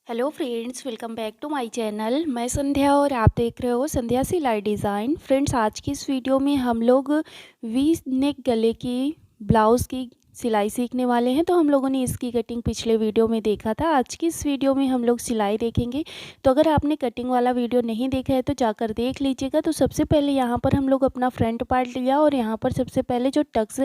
Hello friends, welcome back to my channel. मैं संध्या और आप देख रहे हो संध्या सिलाई डिज़ाइन। फ्रेंड्स, आज की इस वीडियो में हम लोग वी नेक गले की ब्लाउज़ की सिलाई सीखने वाले हैं। तो हम लोगों ने इसकी कटिंग पिछले वीडियो में देखा था। आज की इस वीडियो में हम लोग सिलाई देखेंगे। तो अगर आपने कटिंग वाला वीडियो नहीं देखा है तो जाकर देख लीजिएगा। तो सबसे पहले यहाँ पर हम लोग अपना फ्रंट पार्ट लिया और यहाँ पर सबसे पहले जो टक्स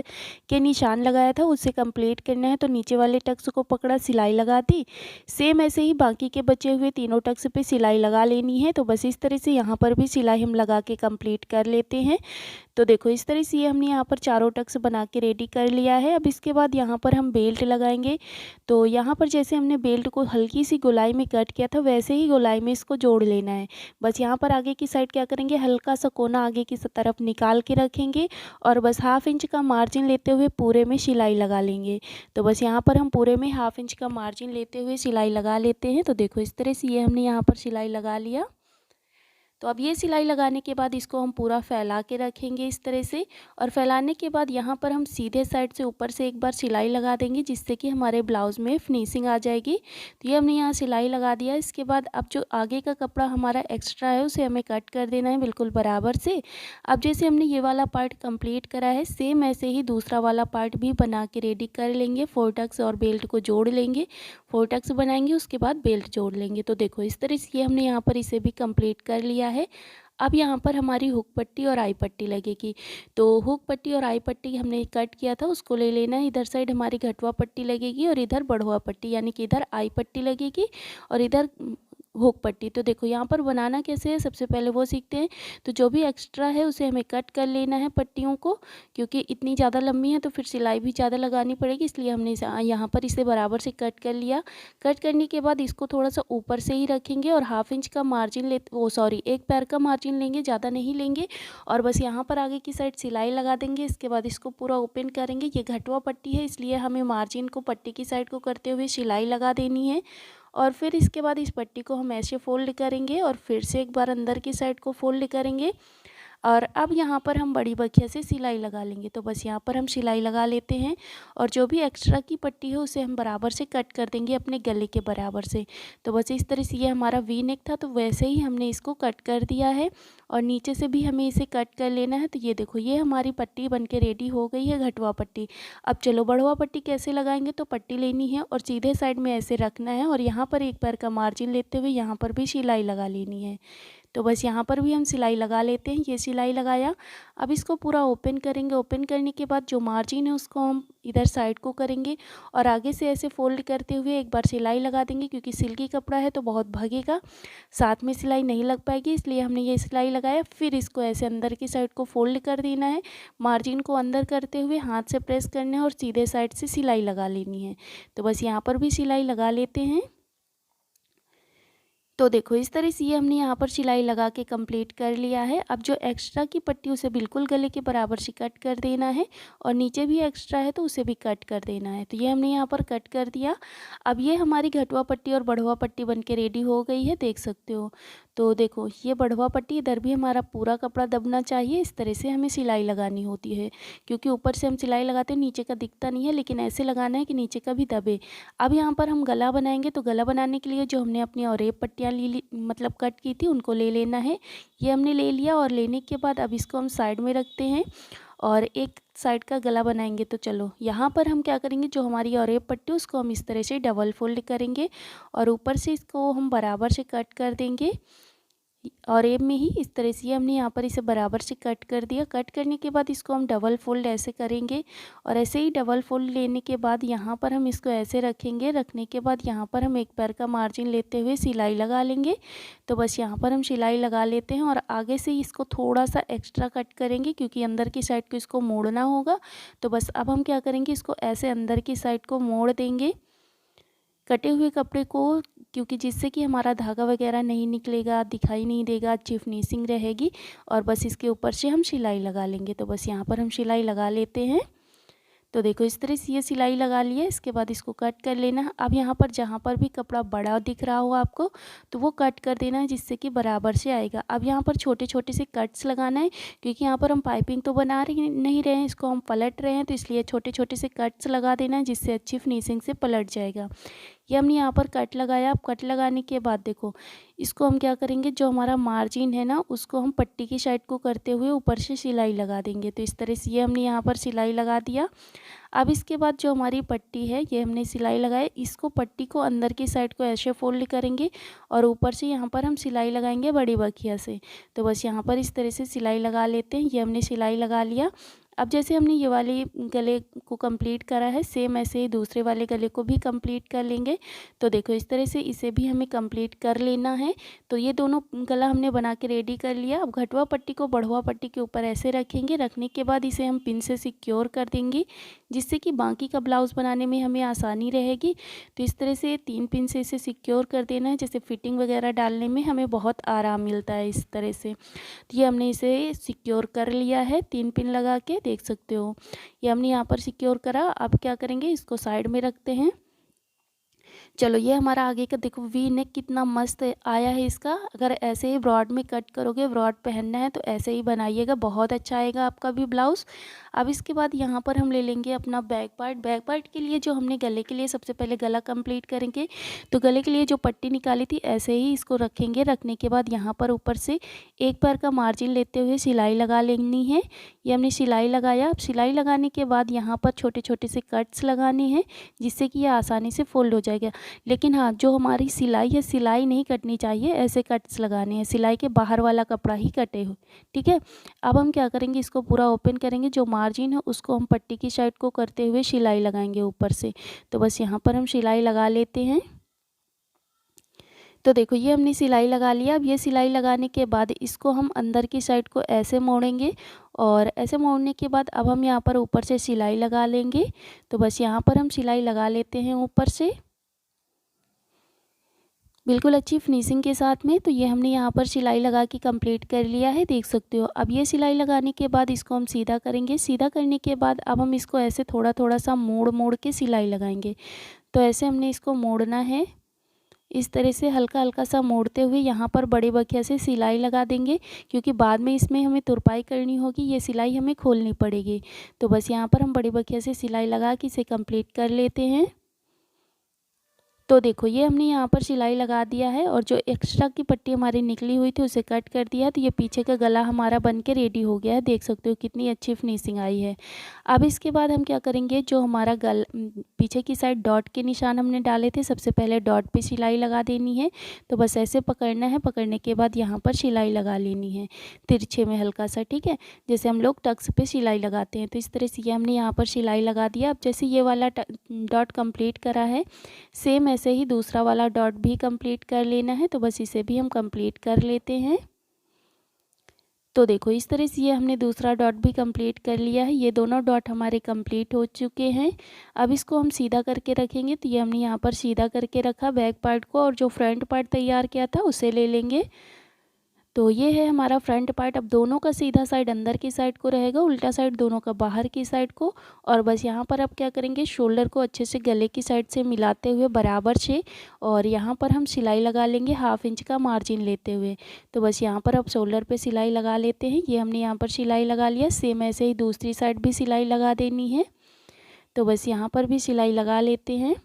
के निशान लगाया था उसे कंप्लीट करना है। तो नीचे वाले टक्स को पकड़ा, सिलाई लगा दी। सेम ऐसे ही बाकी के बचे हुए तीनों टक्स पे सिलाई लगा लेनी है। तो बस इस तरह से यहाँ पर भी सिलाई हम लगा के कंप्लीट कर लेते हैं। तो देखो, इस तरह से ये हमने यहाँ पर चारों टक्स बना के रेडी कर लिया है। अब इसके बाद यहाँ पर हम बेल्ट लगाएंगे। तो यहाँ पर जैसे हमने बेल्ट को हल्की सी गोलाई में कट किया था वैसे ही गोलाई में इसको जोड़ लेना है। बस यहाँ पर आगे की साइड क्या करेंगे, हल्का सा कोना आगे की तरफ निकाल के रखेंगे और बस हाफ इंच का मार्जिन लेते हुए पूरे में सिलाई लगा लेंगे। तो बस यहाँ पर हम पूरे में हाफ इंच का मार्जिन लेते हुए सिलाई लगा लेते हैं। तो देखो, इस तरह से ये हमने यहाँ पर सिलाई लगा लिया। तो अब ये सिलाई लगाने के बाद इसको हम पूरा फैला के रखेंगे इस तरह से। और फैलाने के बाद यहाँ पर हम सीधे साइड से ऊपर से एक बार सिलाई लगा देंगे जिससे कि हमारे ब्लाउज़ में फिनिशिंग आ जाएगी। तो ये हमने यहाँ सिलाई लगा दिया। इसके बाद अब जो आगे का कपड़ा हमारा एक्स्ट्रा है उसे हमें कट कर देना है बिल्कुल बराबर से। अब जैसे हमने ये वाला पार्ट कंप्लीट करा है सेम ऐसे ही दूसरा वाला पार्ट भी बना के रेडी कर लेंगे। 4 टक्स और बेल्ट को जोड़ लेंगे। 4 टक्स बनाएंगे, उसके बाद बेल्ट जोड़ लेंगे। तो देखो, इस तरह से ये हमने यहाँ पर इसे भी कंप्लीट कर लिया है। अब यहाँ पर हमारी हुक पट्टी और आई पट्टी लगेगी। तो हुक पट्टी और आई पट्टी हमने कट किया था उसको ले लेना है। इधर साइड हमारी घटवा पट्टी लगेगी और इधर बढ़वा पट्टी, यानी कि इधर आई पट्टी लगेगी और इधर हुक पट्टी। तो देखो यहाँ पर बनाना कैसे है, सबसे पहले वो सीखते हैं। तो जो भी एक्स्ट्रा है उसे हमें कट कर लेना है पट्टियों को, क्योंकि इतनी ज़्यादा लंबी है तो फिर सिलाई भी ज़्यादा लगानी पड़ेगी, इसलिए हमने यहाँ पर इसे बराबर से कट कर लिया। कट करने के बाद इसको थोड़ा सा ऊपर से ही रखेंगे और हाफ इंच का मार्जिन एक पैर का मार्जिन लेंगे, ज़्यादा नहीं लेंगे। और बस यहाँ पर आगे की साइड सिलाई लगा देंगे। इसके बाद इसको पूरा ओपन करेंगे। ये घटवा पट्टी है इसलिए हमें मार्जिन को पट्टी की साइड को करते हुए सिलाई लगा देनी है। और फिर इसके बाद इस पट्टी को हम ऐसे फोल्ड करेंगे और फिर से एक बार अंदर की साइड को फोल्ड करेंगे। और अब यहाँ पर हम बड़ी बखिया से सिलाई लगा लेंगे। तो बस यहाँ पर हम सिलाई लगा लेते हैं और जो भी एक्स्ट्रा की पट्टी है उसे हम बराबर से कट कर देंगे अपने गले के बराबर से। तो बस इस तरह से ये हमारा वी नेक था तो वैसे ही हमने इसको कट कर दिया है और नीचे से भी हमें इसे कट कर लेना है। तो ये देखो, ये हमारी पट्टी बन के रेडी हो गई है, घटवा पट्टी। अब चलो बढ़वा पट्टी कैसे लगाएंगे। तो पट्टी लेनी है और सीधे साइड में ऐसे रखना है और यहाँ पर एक पैर का मार्जिन लेते हुए यहाँ पर भी सिलाई लगा लेनी है। तो बस यहाँ पर भी हम सिलाई लगा लेते हैं। ये सिलाई लगाया। अब इसको पूरा ओपन करेंगे। ओपन करने के बाद जो मार्जिन है उसको हम इधर साइड को करेंगे और आगे से ऐसे फोल्ड करते हुए एक बार सिलाई लगा देंगे, क्योंकि सिल्की कपड़ा है तो बहुत भगेगा, साथ में सिलाई नहीं लग पाएगी, इसलिए हमने ये सिलाई लगाया। फिर इसको ऐसे अंदर की साइड को फोल्ड कर देना है। मार्जिन को अंदर करते हुए हाथ से प्रेस करना है और सीधे साइड से सिलाई लगा लेनी है। तो बस यहाँ पर भी सिलाई लगा लेते हैं। तो देखो, इस तरह से ये हमने यहाँ पर सिलाई लगा के कंप्लीट कर लिया है। अब जो एक्स्ट्रा की पट्टी उसे बिल्कुल गले के बराबर से कट कर देना है और नीचे भी एक्स्ट्रा है तो उसे भी कट कर देना है। तो ये हमने यहाँ पर कट कर दिया। अब ये हमारी घटवा पट्टी और बढ़वा पट्टी बन के रेडी हो गई है, देख सकते हो। तो देखो, ये बढ़वा पट्टी, इधर भी हमारा पूरा कपड़ा दबना चाहिए। इस तरह से हमें सिलाई लगानी होती है, क्योंकि ऊपर से हम सिलाई लगाते हैं नीचे का दिखता नहीं है, लेकिन ऐसे लगाना है कि नीचे का भी दबे। अब यहाँ पर हम गला बनाएंगे। तो गला बनाने के लिए जो हमने अपनी और एक पट्टियाँ मतलब कट की थी उनको ले लेना है। ये हमने ले लिया और लेने के बाद अब इसको हम साइड में रखते हैं और एक साइड का गला बनाएंगे। तो चलो, यहाँ पर हम क्या करेंगे, जो हमारी और एक पट्टी उसको हम इस तरह से डबल फोल्ड करेंगे और ऊपर से इसको हम बराबर से कट कर देंगे। और एम में ही इस तरह से हमने यहाँ पर इसे बराबर से कट कर दिया। कट करने के बाद इसको हम डबल फोल्ड ऐसे करेंगे और ऐसे ही डबल फोल्ड लेने के बाद यहाँ पर हम इसको ऐसे रखेंगे। रखने के बाद यहाँ पर हम एक पैर का मार्जिन लेते हुए सिलाई लगा लेंगे। तो बस यहाँ पर हम सिलाई लगा लेते हैं और आगे से इसको थोड़ा सा एक्स्ट्रा कट करेंगे, क्योंकि अंदर की साइड को इसको मोड़ना होगा। तो बस अब हम क्या करेंगे, इसको ऐसे अंदर की साइड को मोड़ देंगे कटे हुए कपड़े को, क्योंकि जिससे कि हमारा धागा वगैरह नहीं निकलेगा, दिखाई नहीं देगा, अच्छी फिनिशिंग रहेगी। और बस इसके ऊपर से हम सिलाई लगा लेंगे। तो बस यहाँ पर हम सिलाई लगा लेते हैं। तो देखो, इस तरह से ये सिलाई लगा ली है। इसके बाद इसको कट कर लेना है। अब यहाँ पर जहाँ पर भी कपड़ा बड़ा दिख रहा हो आपको तो वो कट कर देना है, जिससे कि बराबर से आएगा। अब यहाँ पर छोटे छोटे से कट्स लगाना है, क्योंकि यहाँ पर हम पाइपिंग तो बना रहे नहीं रहे हैं, इसको हम पलट रहे हैं, तो इसलिए छोटे छोटे से कट्स लगा देना है, जिससे अच्छी फिनिशिंग से पलट जाएगा। ये हमने यहाँ पर कट लगाया। अब कट लगाने के बाद देखो इसको हम क्या करेंगे, जो हमारा मार्जिन है ना उसको हम पट्टी की साइड को करते हुए ऊपर से सिलाई लगा देंगे। तो इस तरह से ये हमने यहाँ पर सिलाई लगा दिया। अब इसके बाद जो हमारी पट्टी है ये हमने सिलाई लगाई, इसको पट्टी को अंदर की साइड को ऐसे फोल्ड करेंगे और ऊपर से यहाँ पर हम सिलाई लगाएंगे बड़ी बखिया से। तो बस यहाँ पर इस तरह से सिलाई लगा लेते हैं। ये हमने सिलाई लगा लिया। अब जैसे हमने ये वाली गले को कंप्लीट करा है, सेम ऐसे ही दूसरे वाले गले को भी कंप्लीट कर लेंगे। तो देखो इस तरह से इसे भी हमें कंप्लीट कर लेना है। तो ये दोनों गला हमने बना के रेडी कर लिया। अब घटवा पट्टी को बढ़वा पट्टी के ऊपर ऐसे रखेंगे। रखने के बाद इसे हम पिन से सिक्योर कर देंगे, जिससे कि बाकी का ब्लाउज़ बनाने में हमें आसानी रहेगी। तो इस तरह से 3 पिन से इसे सिक्योर कर देना है, जैसे फिटिंग वगैरह डालने में हमें बहुत आराम मिलता है इस तरह से। तो ये हमने इसे सिक्योर कर लिया है 3 पिन लगा के, देख सकते हो ये हमने यहाँ पर सिक्योर करा। अब क्या करेंगे, इसको साइड में रखते हैं। चलो ये हमारा आगे का देखो वी नेक कितना मस्त आया है इसका। अगर ऐसे ही ब्रॉड में कट करोगे, ब्रॉड पहनना है तो ऐसे ही बनाइएगा, बहुत अच्छा आएगा आपका भी ब्लाउज़। अब इसके बाद यहाँ पर हम ले लेंगे अपना बैक पार्ट। बैक पार्ट के लिए जो हमने गले के लिए सबसे पहले गला कंप्लीट करेंगे। तो गले के लिए जो पट्टी निकाली थी ऐसे ही इसको रखेंगे। रखने के बाद यहाँ पर ऊपर से एक पैर का मार्जिन लेते हुए सिलाई लगा लेनी है। ये हमने सिलाई लगाया। अब सिलाई लगाने के बाद यहाँ पर छोटे छोटे से कट्स लगाने हैं, जिससे कि ये आसानी से फोल्ड हो जाएगा। लेकिन हाँ, जो हमारी सिलाई है सिलाई नहीं कटनी चाहिए, ऐसे कट्स लगाने हैं, सिलाई के बाहर वाला कपड़ा ही कटे हो, ठीक है। अब हम क्या करेंगे, इसको पूरा ओपन करेंगे। जो मार्जिन है उसको हम पट्टी की साइड को करते हुए सिलाई लगाएंगे ऊपर से। तो बस यहाँ पर हम सिलाई लगा लेते हैं। तो देखो ये हमने सिलाई लगा लिया। अब ये सिलाई लगाने के बाद इसको हम अंदर की साइड को ऐसे मोड़ेंगे और ऐसे मोड़ने के बाद अब हम यहाँ पर ऊपर से सिलाई लगा लेंगे। तो बस यहाँ पर हम सिलाई लगा लेते हैं ऊपर से, बिल्कुल अच्छी फिनिशिंग के साथ में। तो ये हमने यहाँ पर सिलाई लगा के कंप्लीट कर लिया है, देख सकते हो। अब ये सिलाई लगाने के बाद इसको हम सीधा करेंगे। सीधा करने के बाद अब हम इसको ऐसे थोड़ा थोड़ा सा मोड़ मोड़ के सिलाई लगाएंगे। तो ऐसे हमने इसको मोड़ना है, इस तरह से हल्का हल्का सा मोड़ते हुए यहाँ पर बड़े बखिया से सिलाई लगा देंगे, क्योंकि बाद में इसमें हमें तुरपाई करनी होगी, ये सिलाई हमें खोलनी पड़ेगी। तो बस यहाँ पर हम बड़े बखिया से सिलाई लगा के इसे कंप्लीट कर लेते हैं। तो देखो ये हमने यहाँ पर सिलाई लगा दिया है और जो एक्स्ट्रा की पट्टी हमारी निकली हुई थी उसे कट कर दिया। तो ये पीछे का गला हमारा बन के रेडी हो गया है, देख सकते हो कितनी अच्छी फिनिशिंग आई है। अब इसके बाद हम क्या करेंगे, जो हमारा पीछे की साइड डॉट के निशान हमने डाले थे, सबसे पहले डॉट पे सिलाई लगा देनी है। तो बस ऐसे पकड़ना है, पकड़ने के बाद यहाँ पर सिलाई लगा लेनी है तिरछे में हल्का सा, ठीक है, जैसे हम लोग टक्स पे सिलाई लगाते हैं। तो इस तरह से ये हमने यहाँ पर सिलाई लगा दिया। अब जैसे ये वाला डॉट कंप्लीट करा है, सेम ऐसे ही दूसरा वाला डॉट भी कंप्लीट कर लेना है। तो बस इसे भी हम कंप्लीट कर लेते हैं। तो देखो इस तरह से ये हमने दूसरा डॉट भी कंप्लीट कर लिया है। ये दोनों डॉट हमारे कंप्लीट हो चुके हैं। अब इसको हम सीधा करके रखेंगे। तो ये हमने यहाँ पर सीधा करके रखा बैक पार्ट को, और जो फ्रंट पार्ट तैयार किया था उसे ले लेंगे। तो ये है हमारा फ्रंट पार्ट। अब दोनों का सीधा साइड अंदर की साइड को रहेगा, उल्टा साइड दोनों का बाहर की साइड को। और बस यहाँ पर अब क्या करेंगे, शोल्डर को अच्छे से गले की साइड से मिलाते हुए बराबर से, और यहाँ पर हम सिलाई लगा लेंगे 1/2 इंच का मार्जिन लेते हुए। तो बस यहाँ पर अब शोल्डर पे सिलाई लगा लेते हैं। ये हमने यहाँ पर सिलाई लगा लिया। सेम ऐसे ही दूसरी साइड भी सिलाई लगा देनी है। तो बस यहाँ पर भी सिलाई लगा लेते हैं।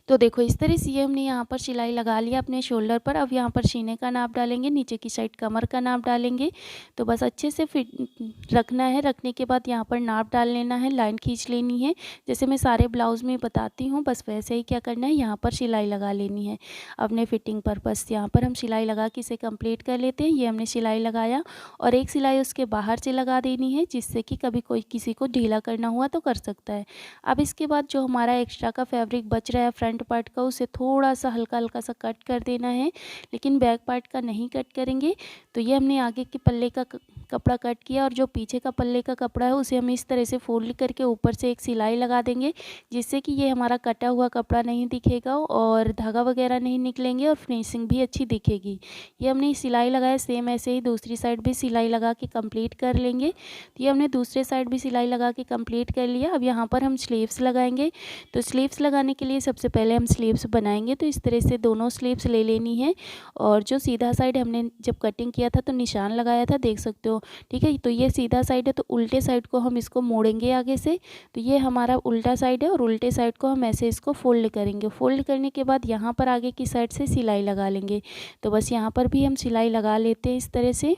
तो देखो इस तरह से ये हमने यहाँ पर सिलाई लगा लिया अपने शोल्डर पर। अब यहाँ पर सीने का नाप डालेंगे, नीचे की साइड कमर का नाप डालेंगे। तो बस अच्छे से फिट रखना है। रखने के बाद यहाँ पर नाप डाल लेना है, लाइन खींच लेनी है, जैसे मैं सारे ब्लाउज़ में बताती हूँ। बस वैसे ही क्या करना है, यहाँ पर सिलाई लगा लेनी है अपने फिटिंग पर्पस। यहाँ पर हम सिलाई लगा के इसे कंप्लीट कर लेते हैं। ये हमने सिलाई लगाया और एक सिलाई उसके बाहर से लगा देनी है, जिससे कि कभी कोई किसी को ढीला करना हुआ तो कर सकता है। अब इसके बाद जो हमारा एक्स्ट्रा का फैब्रिक बच रहा है फ्रंट पार्ट का, उसे थोड़ा सा हल्का हल्का सा कट कर देना है, लेकिन बैक पार्ट का नहीं कट करेंगे। तो ये हमने आगे के पल्ले का कपड़ा कट किया, और जो पीछे का पल्ले का कपड़ा है उसे हम इस तरह से फोल्ड करके ऊपर से एक सिलाई लगा देंगे, जिससे कि ये हमारा कटा हुआ कपड़ा नहीं दिखेगा और धागा वगैरह नहीं निकलेंगे और फिनिशिंग भी अच्छी दिखेगी। ये हमने सिलाई लगाया। सेम ऐसे ही दूसरी साइड भी सिलाई लगा के कंप्लीट कर लेंगे। तो ये हमने दूसरे साइड भी सिलाई लगा के कंप्लीट कर लिया। अब यहाँ पर हम स्लीव्स लगाएंगे। तो स्लीव्स लगाने के लिए सबसे पहले हम स्लीव्स बनाएंगे। तो इस तरह से दोनों स्लीव्स ले लेनी है, और जो सीधा साइड हमने जब कटिंग किया था तो निशान लगाया था, देख सकते हो। ठीक है। तो ये सीधा साइड है तो उल्टे साइड को हम इसको मोड़ेंगे आगे से। तो ये हमारा उल्टा साइड है और उल्टे साइड को हम ऐसे इसको फोल्ड करेंगे। फोल्ड करने के बाद यहाँ पर आगे की साइड से सिलाई लगा लेंगे। तो बस यहाँ पर भी हम सिलाई लगा लेते हैं इस तरह से।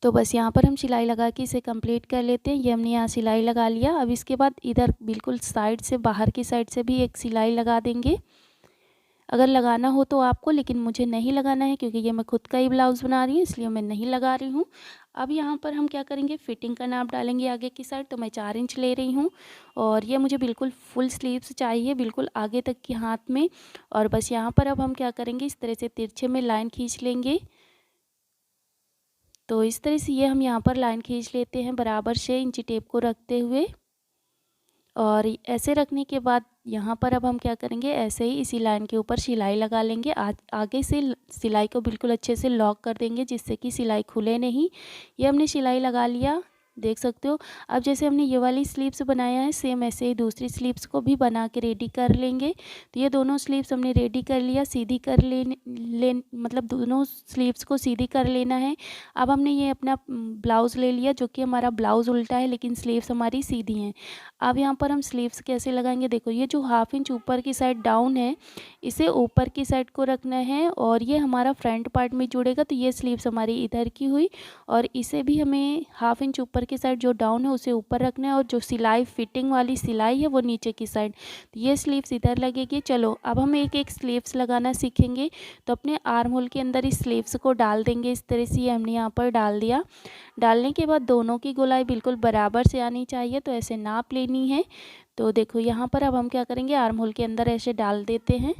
तो बस यहाँ पर हम सिलाई लगा के इसे कंप्लीट कर लेते हैं। ये हमने यहाँ सिलाई लगा लिया। अब इसके बाद इधर बिल्कुल साइड से, बाहर की साइड से भी एक सिलाई लगा देंगे, अगर लगाना हो तो आपको, लेकिन मुझे नहीं लगाना है क्योंकि ये मैं खुद का ही ब्लाउज़ बना रही हूँ, इसलिए मैं नहीं लगा रही हूँ। अब यहाँ पर हम क्या करेंगे, फिटिंग का नाप डालेंगे आगे की साइड। तो मैं 4 इंच ले रही हूँ और ये मुझे बिल्कुल फुल स्लीव्स चाहिए, बिल्कुल आगे तक की हाथ में। और बस यहाँ पर अब हम क्या करेंगे, इस तरह से तिरछे में लाइन खींच लेंगे। तो इस तरह से ये हम यहाँ पर लाइन खींच लेते हैं बराबर से इंची टेप को रखते हुए। और ऐसे रखने के बाद यहाँ पर अब हम क्या करेंगे, ऐसे ही इसी लाइन के ऊपर सिलाई लगा लेंगे। आगे से सिलाई को बिल्कुल अच्छे से लॉक कर देंगे जिससे कि सिलाई खुले नहीं। ये हमने सिलाई लगा लिया, देख सकते हो। अब जैसे हमने ये वाली स्लीव्स बनाया है, सेम ऐसे ही दूसरी स्लीव्स को भी बना के रेडी कर लेंगे। तो ये दोनों स्लीव्स हमने रेडी कर लिया, सीधी कर मतलब दोनों स्लीव्स को सीधी कर लेना है। अब हमने ये अपना ब्लाउज़ ले लिया जो कि हमारा ब्लाउज़ उल्टा है लेकिन स्लीव्स हमारी सीधी हैं। अब यहाँ पर हम स्लीव्स कैसे लगाएंगे, देखो ये जो 1/2 इंच ऊपर की साइड डाउन है, इसे ऊपर की साइड को रखना है और ये हमारा फ्रंट पार्ट में जुड़ेगा। तो ये स्लीव्स हमारी इधर की हुई और इसे भी हमें 1/2 इंच ऊपर की साइड जो डाउन है उसे ऊपर रखना है और जो सिलाई फिटिंग वाली सिलाई है वो नीचे की साइड। तो ये स्लीव्स इधर लगेगी। चलो अब हम एक एक स्लीव्स लगाना सीखेंगे। तो अपने आर्म होल के अंदर इस स्लीव्स को डाल देंगे इस तरह से। ये हमने यहाँ पर डाल दिया। डालने के बाद दोनों की गोलाई बिल्कुल बराबर से आनी चाहिए, तो ऐसे नाप लेनी है। तो देखो यहाँ पर अब हम क्या करेंगे, आर्म होल के अंदर ऐसे डाल देते हैं।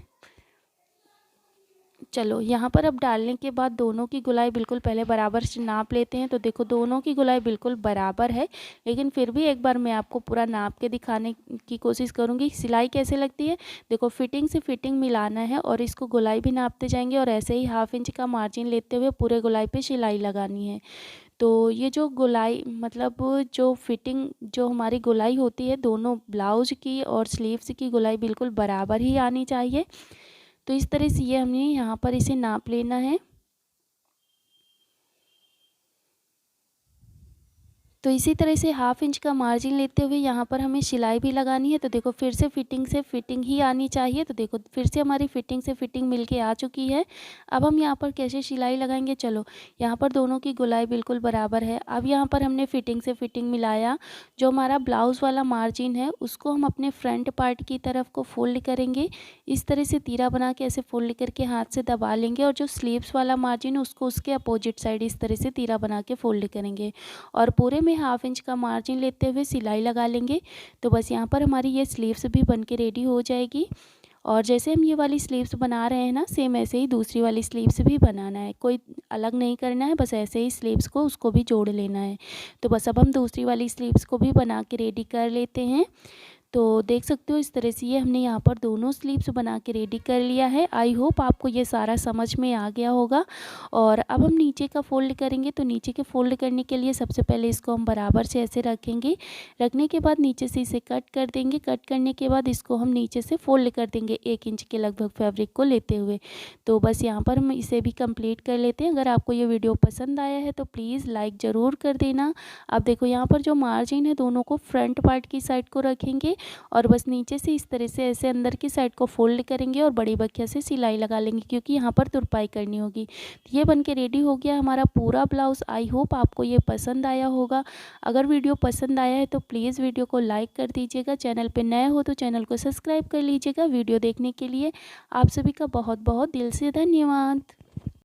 चलो यहाँ पर अब डालने के बाद दोनों की गोलाई बिल्कुल पहले बराबर से नाप लेते हैं। तो देखो दोनों की गोलाई बिल्कुल बराबर है, लेकिन फिर भी एक बार मैं आपको पूरा नाप के दिखाने की कोशिश करूँगी सिलाई कैसे लगती है। देखो फिटिंग से फिटिंग मिलाना है और इसको गोलाई भी नापते जाएंगे और ऐसे ही 1/2 इंच का मार्जिन लेते हुए पूरे गोलाई पे सिलाई लगानी है। तो ये जो गोलाई मतलब जो फिटिंग जो हमारी गोलाई होती है, दोनों ब्लाउज की और स्लीव्स की गोलाई बिल्कुल बराबर ही आनी चाहिए। तो इस तरह से ये हमने यहाँ पर इसे नाप लेना है। तो इसी तरह से 1/2 इंच का मार्जिन लेते हुए यहाँ पर हमें सिलाई भी लगानी है। तो देखो फिर से फिटिंग ही आनी चाहिए। तो देखो फिर से हमारी फिटिंग से फिटिंग मिलके आ चुकी है। अब हम यहाँ पर कैसे सिलाई लगाएंगे, चलो यहाँ पर दोनों की गोलाई बिल्कुल बराबर है। अब यहाँ पर हमने फिटिंग से फिटिंग मिलाया, जो हमारा ब्लाउज़ वाला मार्जिन है उसको हम अपने फ्रंट पार्ट की तरफ को फोल्ड करेंगे। इस तरह से तीरा बना के ऐसे फोल्ड करके हाथ से दबा लेंगे और जो स्लीव्स वाला मार्जिन है उसको उसके अपोजिट साइड इस तरह से तीरा बना के फोल्ड करेंगे और पूरे में 1/2 इंच का मार्जिन लेते हुए सिलाई लगा लेंगे। तो बस यहाँ पर हमारी ये स्लीव्स भी बन के रेडी हो जाएगी। और जैसे हम ये वाली स्लीव्स बना रहे हैं ना, सेम ऐसे ही दूसरी वाली स्लीव्स भी बनाना है, कोई अलग नहीं करना है, बस ऐसे ही स्लीव्स को उसको भी जोड़ लेना है। तो बस अब हम दूसरी वाली स्लीव्स को भी बना के रेडी कर लेते हैं। तो देख सकते हो इस तरह से ये हमने यहाँ पर दोनों स्लीव्स बना के रेडी कर लिया है। आई होप आपको ये सारा समझ में आ गया होगा। और अब हम नीचे का फोल्ड करेंगे। तो नीचे के फोल्ड करने के लिए सबसे पहले इसको हम बराबर से ऐसे रखेंगे। रखने के बाद नीचे से इसे कट कर देंगे। कट करने के बाद इसको हम नीचे से फोल्ड कर देंगे 1 इंच के लगभग फैब्रिक को लेते हुए। तो बस यहाँ पर हम इसे भी कंप्लीट कर लेते हैं। अगर आपको ये वीडियो पसंद आया है तो प्लीज़ लाइक ज़रूर कर देना। अब देखो यहाँ पर जो मार्जिन है दोनों को फ्रंट पार्ट की साइड को रखेंगे और बस नीचे से इस तरह से ऐसे अंदर की साइड को फोल्ड करेंगे और बड़ी बखिया से सिलाई लगा लेंगे क्योंकि यहाँ पर तुरपाई करनी होगी। तो ये बनके रेडी हो गया हमारा पूरा ब्लाउज़। आई होप आपको ये पसंद आया होगा। अगर वीडियो पसंद आया है तो प्लीज़ वीडियो को लाइक कर दीजिएगा। चैनल पर नए हो तो चैनल को सब्सक्राइब कर लीजिएगा। वीडियो देखने के लिए आप सभी का बहुत बहुत दिल से धन्यवाद।